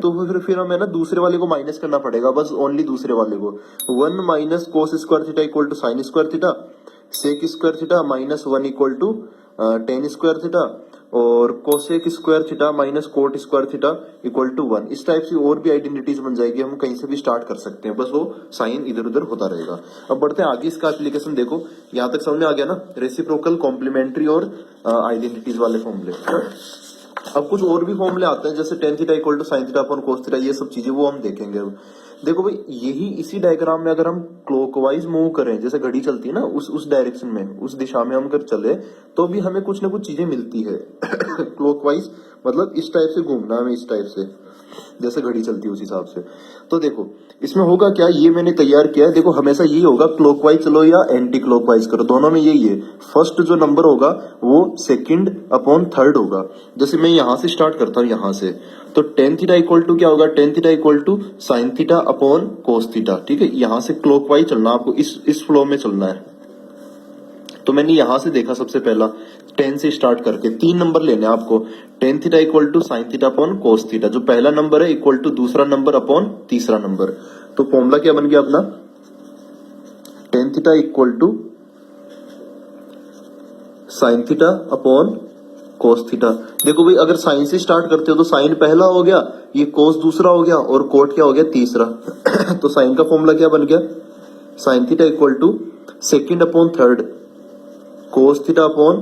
तो फिर हमें ना दूसरे वाले को माइनस करना पड़ेगा, बस ओनली दूसरे वाले को। 1 minus cos square theta equal to sine square theta, sec square theta minus 1 equal to tan square theta, और cosec square theta minus cot square theta equal to 1। इस टाइप से और भी आइडेंटिटीज बन जाएगी, हम कहीं से भी स्टार्ट कर सकते हैं, बस वो साइन इधर उधर होता रहेगा। अब बढ़ते हैं आगे, इसका एप्लीकेशन देखो। यहाँ तक समझ में आ गया ना, रेसिप्रोकल, कॉम्प्लीमेंट्री और आइडेंटिटीज वाले फॉर्मूले। अब कुछ और भी फॉर्मूले आते हैं, जैसे tan theta equal to sine theta upon cos theta, ये सब चीजें वो हम देखेंगे। अब देखो भाई, यही इसी डायग्राम में अगर हम क्लॉकवाइज मूव करें, जैसे घड़ी चलती है ना, उस डायरेक्शन में, उस दिशा में हम अगर चले तो भी हमें कुछ ना कुछ चीजें मिलती है। क्लॉकवाइज मतलब इस टाइप से घूमना, हमें इस टाइप से जैसे घड़ी चलती है उस हिसाब से। तो देखो इसमें होगा क्या, ये मैंने तैयार किया है। देखो हमेशा यही होगा, क्लॉकवाइज चलो या एंटी क्लॉकवाइज करो, दोनों में यही है। फर्स्ट जो नंबर होगा वो सेकंड अपॉन थर्ड होगा। जैसे मैं यहां से स्टार्ट करता हूं, यहां से, तो टेन थीटा इक्वल टू क्या होगा, tan theta equal to sine theta upon cos theta. ठीक है, यहां से क्लॉकवाइज चलना, आपको इस फ्लो में चलना है। तो मैंने यहां से देखा सबसे पहला 10 से स्टार्ट करके 3 नंबर लेने हैं आपको। Tan theta equal to sine theta upon cos theta, जो पहला नंबर है इक्वल टू दूसरा नंबर अपॉन तीसरा नंबर। तो फॉर्मूला क्या बन गया अपना, tan theta equal to sine theta upon cos theta. देखो भाई, अगर साइन से स्टार्ट करते हो तो साइन पहला हो गया, ये कोस दूसरा हो गया, और कोट क्या हो गया, तीसरा। तो साइन का फॉर्मूला क्या बन गया, sine theta equal to second upon third cos theta upon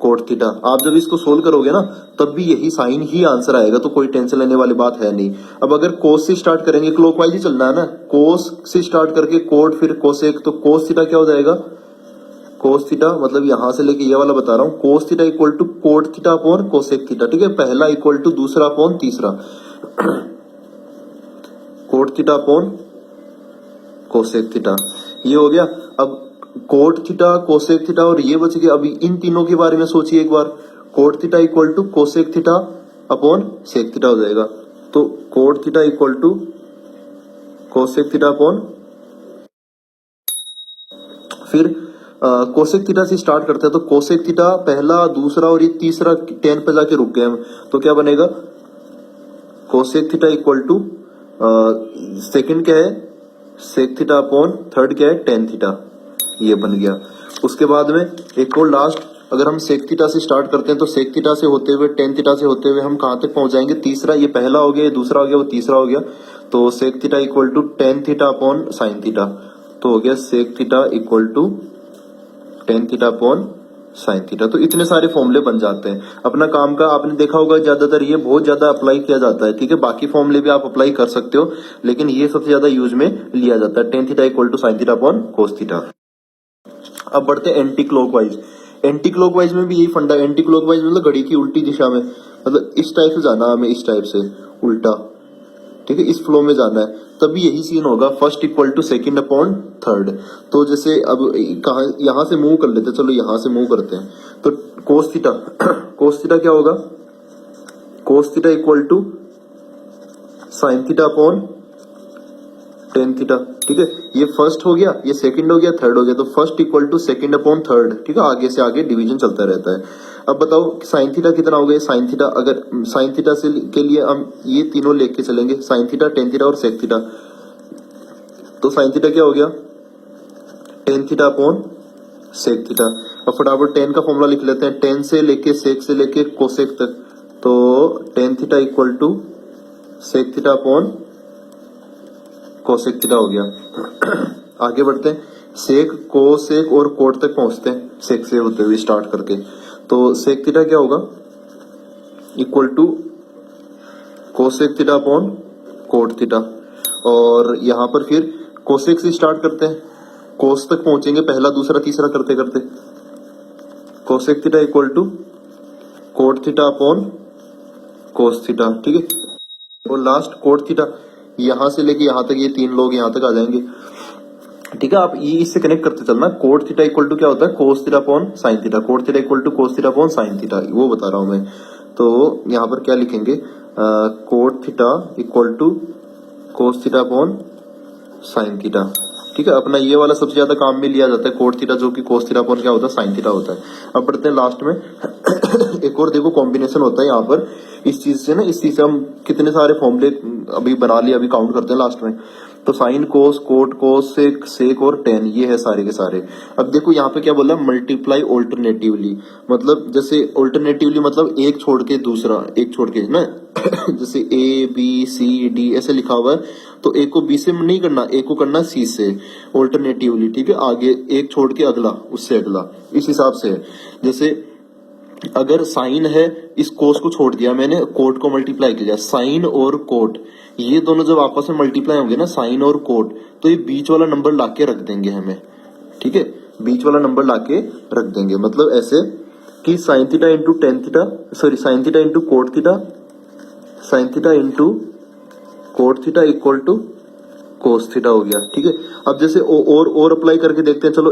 cot theta. आप जब इसको सोल्व करोगे ना, तब भी यही साइन ही आंसर आएगा, तो कोई टेंशन लेने वाली बात है नहीं। अब अगर कोस से स्टार्ट करेंगे, क्लॉकवाइज ही चलना है ना, कोस से स्टार्ट करके कोट फिर कोसेक, तो कोस थीटा क्या हो जाएगा, कोस थीटा मतलब यहां से लेके ये वाला बता रहा हूं, cos theta equal to cot theta upon cosec theta. ठीक है, पहला इक्वल टू दूसरा अपॉन तीसरा, cot theta upon cosec theta, ये हो गया। अब कोट थीटा, कोसेक थीटा और ये बच गया। अभी इन तीनों के बारे में सोचिए एक बार, cot theta equal to cosec theta upon sec theta हो जाएगा। तो cot theta equal to cosec theta upon, फिर कोसेक थीटा से स्टार्ट करते हैं, तो कोसेक थीटा पहला, दूसरा और ये तीसरा 10 पे जाके रुक गए हम, तो क्या बनेगा, cosec theta equal to second क्या है, सेक थीटा अपॉन थर्ड क्या है, टेन थीटा, ये बन गया। उसके बाद में एक और लास्ट, अगर हम सेक थीटा से स्टार्ट करते हैं, तो सेक थीटा से होते हुए, टेन थीटा से होते हुए हम कहां तक पहुंच जाएंगे, तीसरा, ये पहला हो गया, ये दूसरा हो गया, वो तीसरा हो गया। तो sec theta equal to tan theta upon sine theta, तो हो गया sec theta equal to tan theta upon sine theta. तो इतने सारे फॉर्मूले बन जाते हैं। अपना काम का आपने देखा होगा, ज्यादातर ये बहुत ज्यादा अप्लाई किया जाता है। ठीक है, बाकी फॉर्मूले भी आप अप्लाई कर सकते हो, लेकिन ये सबसे ज्यादा यूज में लिया जाता है, tan theta equal to sine theta upon cos theta. अब बढ़ते हैं एंटी क्लॉकवाइज। एंटी क्लॉकवाइज में भी यही फंडा, एंटी क्लॉकवाइज मतलब घड़ी की उल्टी दिशा में, मतलब इस टाइप से जाना हमें, इस टाइप से उल्टा। ठीक है, इस फ्लो में जाना है, तभी यही सीन होगा, first equal to second upon third. तो जैसे अब कहा, यहां से मूव कर लेते हैं, चलो यहां से मूव करते हैं, तो कोस थीटा, कोस थीटा क्या होगा, cos theta equal to sine theta upon tan theta. ठीक है, ये फर्स्ट हो गया, ये सेकंड हो गया, थर्ड हो गया, तो first equal to second upon third. ठीक है, आगे से आगे डिवीजन चलता रहता है। अब बताओ साइन थीटा कितना हो गया, साइन थीटा, अगर साइन थीटा से के लिए हम ये तीनों लेके चलेंगे, साइन थीटा, टेन थीटा और सेक थीटा, तो साइन थीटा क्या हो गया, tan theta upon sec theta. अब फटाफट टेन का फॉर्मूला लिख लेते हैं, टेन से लेके सेक से लेके कोसेक तक, तो tan theta equal to sec theta upon cosec theta हो गया। आगे बढ़ते हैं, सेक, कोसेक और कोट तक पहुंचते हैं, सेक से होते हुए स्टार्ट करके। तो सेक थीटा क्या होगा, equal to cosec theta upon cot theta, और यहां पर फिर कोसेक से स्टार्ट करते हैं, कोस तक पहुंचेंगे, पहला दूसरा तीसरा करते करते, cosec theta equal to cot theta upon cos theta. ठीक है, और लास्ट कोट थीटा, यहां से लेके यहां तक, ये तीन लोग यहां तक आ जाएंगे। ठीक है, आप ये इससे कनेक्ट करते चलना, कोट थीटा इक्वल टू क्या होता है, cos theta upon sine theta, cot theta equal to cos theta upon sine theta, वो बता रहा हूं मैं। तो यहां पर क्या लिखेंगे, cot theta equal to cos theta upon sine theta. ठीक है, अपना ये वाला सबसे ज्यादा काम में लिया जाता है, कोट थीटा, जो कि कोस थीटा अपॉन क्या होता है, साइन थीटा होता है। अब बढ़ते हैं लास्ट में। एक और देखो कॉम्बिनेशन होता है यहाँ पर, इस चीज से ना, इस चीज से हम कितने सारे फॉर्मूले अभी बना लिए, अभी काउंट करते हैं लास्ट में। तो साइन, कोस, कोट, कोसेक, सेक और टेन, ये है सारे के सारे। अब देखो यहाँ पे क्या बोला, मल्टीप्लाई ऑल्टरनेटिवली, मतलब जैसे ऑल्टरनेटिवली मतलब एक छोड़ के दूसरा, एक छोड़ के ना जैसे ए बी सी डी ऐसे लिखा हुआ है, तो ए को बी से नहीं करना, ए को करना सी से ऑल्टरनेटिवली, ठीक है। आगे एक छोड़ के अगला, उससे अगला, इस हिसाब से। जैसे अगर साइन है, इस कोस को छोड़ दिया मैंने, कोट को मल्टीप्लाई किया, साइन और कोट ये दोनों जब आपस में मल्टीप्लाई होंगे ना, साइन और कोट, तो ये बीच वाला नंबर लाके रख देंगे हमें, ठीक है। बीच वाला नंबर लाके रख देंगे, मतलब ऐसे कि sine theta into tan theta, sorry sine theta into cot theta, sine theta into cot theta equal to cos theta हो गया, ठीक है। अब जैसे और अप्लाई करके देखते हैं, चलो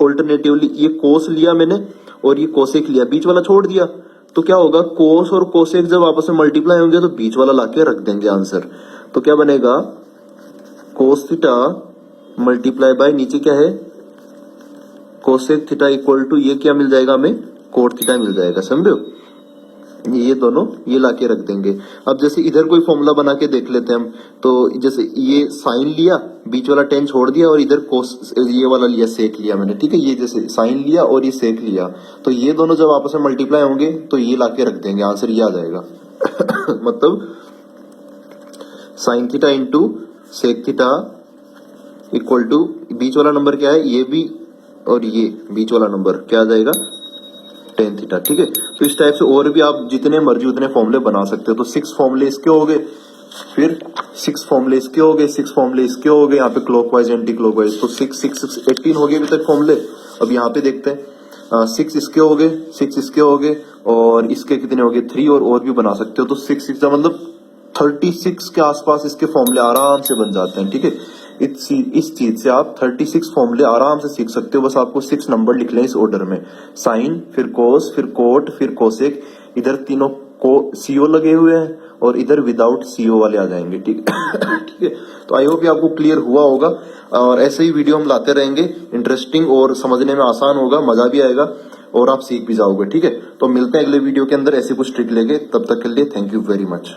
ऑल्टरनेटिवली ये कोस लिया मैंने और ये कोसेक लिया, बीच वाला छोड़ दिया, तो क्या होगा, कोस और कोसेक जब आपस में मल्टीप्लाई होंगे तो बीच वाला लाके रख देंगे आंसर। तो क्या बनेगा, कोस थीटा मल्टीप्लाई बाय नीचे क्या है, कोसेक थीटा इक्वल टू ये क्या मिल जाएगा हमें, कोट थीटा मिल जाएगा, समझो। ये दोनों ये लाके रख देंगे। अब जैसे इधर कोई फॉर्मूला बना के देख लेते हैं हम, तो जैसे ये साइन लिया, बीच वाला टेन छोड़ दिया, और इधर कोस ये वाला लिया, सेक लिया मैंने, ठीक है। ये जैसे साइन लिया और ये सेक लिया, तो ये दोनों जब आपस में मल्टीप्लाई होंगे तो ये लाके रख देंगे, आंसर ये आ जाएगा मतलब sine theta into sec theta equal to बीच वाला नंबर क्या है, ये भी और ये बीच वाला नंबर क्या आ जाएगा, टेन थीटा, ठीक है। तो इस टाइप से और भी आप जितने मर्जी उतने फॉर्मूले बना सकते हो। तो 6 फॉर्मूले इसके हो गए, फिर 6 फॉर्मूले इसके हो गए, 6 फॉर्मूले इसके हो गए, यहाँ पे क्लॉकवाइज एंटी क्लॉकवाइज, तो 6 6 6 18 हो गए अभी तक फॉर्मूले। अब यहाँ पे देखते हैं 6 इसके हो गए, 6 इसके हो गए, और इसके कितने हो गए, 3 और भी बना सकते हो। तो 6 6 मतलब 36 के आसपास इसके फॉर्मूले आराम से बन जाते हैं, ठीक है। इस चीज से आप 36 फॉर्मूले आराम से सीख सकते हो, बस आपको 6 नंबर लिख लें इस ऑर्डर में, साइन, फिर कोस, फिर कोट, फिर कोसेक। इधर तीनों को सीओ लगे हुए हैं और इधर विदाउट सीओ वाले आ जाएंगे, ठीक ठीक है। तो आई होप आपको क्लियर हुआ होगा, और ऐसे ही वीडियो हम लाते रहेंगे, इंटरेस्टिंग और समझने में आसान होगा, मजा भी आएगा और आप सीख भी जाओगे, ठीक है। तो मिलते हैं अगले वीडियो के अंदर ऐसी कुछ ट्रिक लेके, तब तक के लिए थैंक यू वेरी मच।